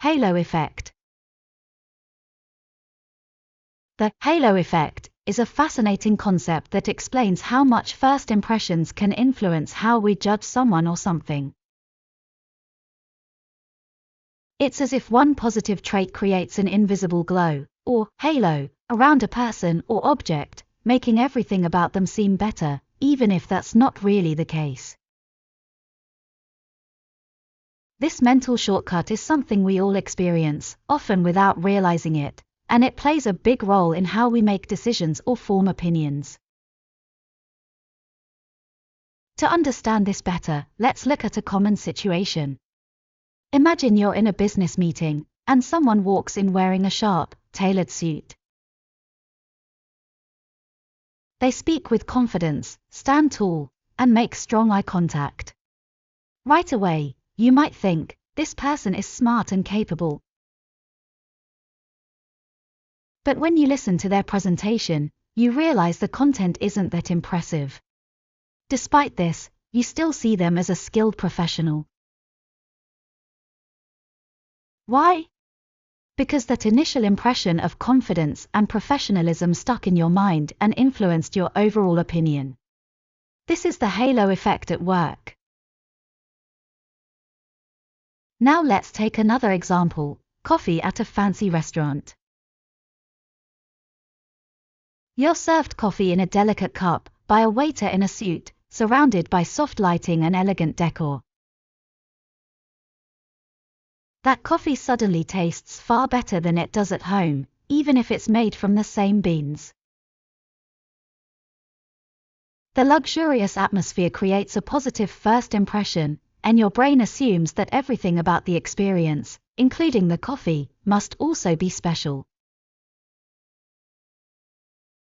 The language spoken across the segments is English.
Halo effect. The halo effect is a fascinating concept that explains how much first impressions can influence how we judge someone or something. It's as if one positive trait creates an invisible glow, or halo, around a person or object, making everything about them seem better, even if that's not really the case. This mental shortcut is something we all experience, often without realizing it, and it plays a big role in how we make decisions or form opinions. To understand this better, let's look at a common situation. Imagine you're in a business meeting, and someone walks in wearing a sharp, tailored suit. They speak with confidence, stand tall, and make strong eye contact. Right away, you might think, this person is smart and capable. But when you listen to their presentation, you realize the content isn't that impressive. Despite this, you still see them as a skilled professional. Why? Because that initial impression of confidence and professionalism stuck in your mind and influenced your overall opinion. This is the halo effect at work. Now let's take another example, coffee at a fancy restaurant. You're served coffee in a delicate cup by a waiter in a suit, surrounded by soft lighting and elegant decor. That coffee suddenly tastes far better than it does at home, even if it's made from the same beans. The luxurious atmosphere creates a positive first impression, and your brain assumes that everything about the experience, including the coffee, must also be special.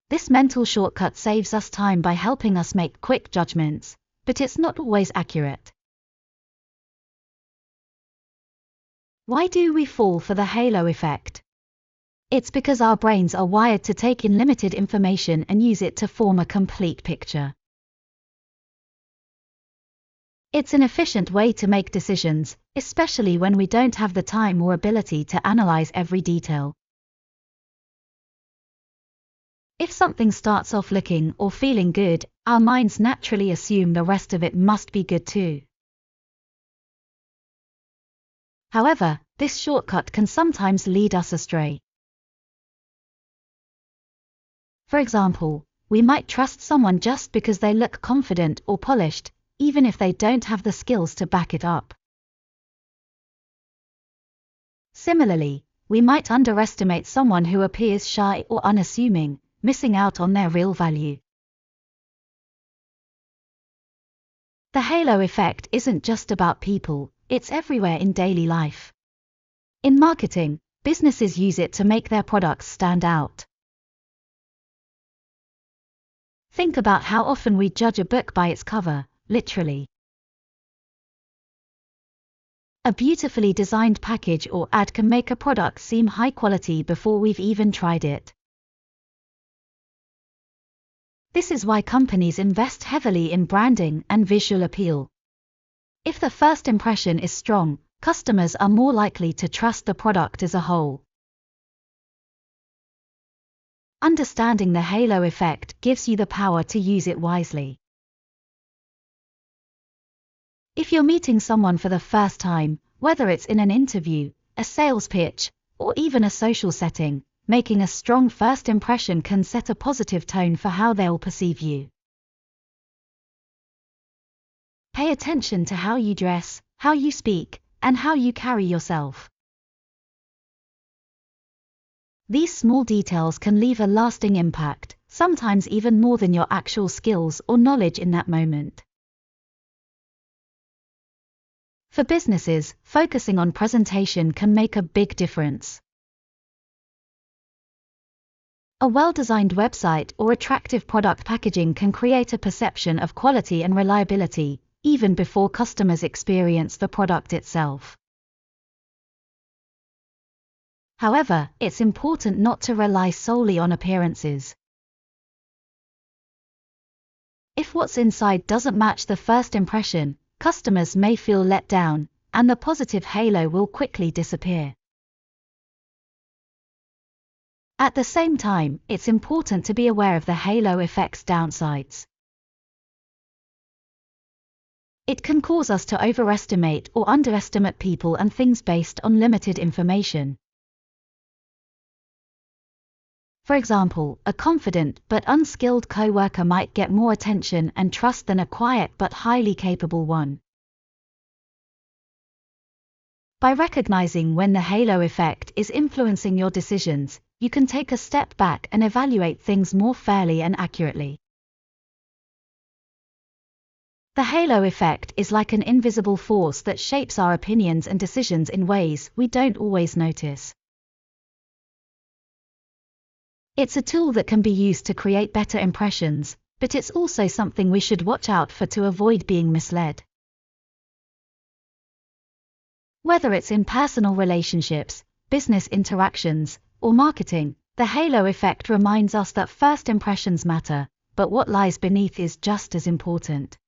This mental shortcut saves us time by helping us make quick judgments, but it's not always accurate. Why do we fall for the halo effect? It's because our brains are wired to take in limited information and use it to form a complete picture. It's an efficient way to make decisions, especially when we don't have the time or ability to analyze every detail. If something starts off looking or feeling good, our minds naturally assume the rest of it must be good too. However, this shortcut can sometimes lead us astray. For example, we might trust someone just because they look confident or polished, even if they don't have the skills to back it up. Similarly, we might underestimate someone who appears shy or unassuming, missing out on their real value. The halo effect isn't just about people, it's everywhere in daily life. In marketing, businesses use it to make their products stand out. Think about how often we judge a book by its cover, literally. A beautifully designed package or ad can make a product seem high quality before we've even tried it. This is why companies invest heavily in branding and visual appeal. If the first impression is strong, customers are more likely to trust the product as a whole. Understanding the halo effect gives you the power to use it wisely. If you're meeting someone for the first time, whether it's in an interview, a sales pitch, or even a social setting, making a strong first impression can set a positive tone for how they'll perceive you. Pay attention to how you dress, how you speak, and how you carry yourself. These small details can leave a lasting impact, sometimes even more than your actual skills or knowledge in that moment. For businesses, focusing on presentation can make a big difference. A well-designed website or attractive product packaging can create a perception of quality and reliability, even before customers experience the product itself. However, it's important not to rely solely on appearances. If what's inside doesn't match the first impression, customers may feel let down, and the positive halo will quickly disappear. At the same time, it's important to be aware of the halo effect's downsides. It can cause us to overestimate or underestimate people and things based on limited information. For example, a confident but unskilled coworker might get more attention and trust than a quiet but highly capable one. By recognizing when the halo effect is influencing your decisions, you can take a step back and evaluate things more fairly and accurately. The halo effect is like an invisible force that shapes our opinions and decisions in ways we don't always notice. It's a tool that can be used to create better impressions, but it's also something we should watch out for to avoid being misled. Whether it's in personal relationships, business interactions, or marketing, the halo effect reminds us that first impressions matter, but what lies beneath is just as important.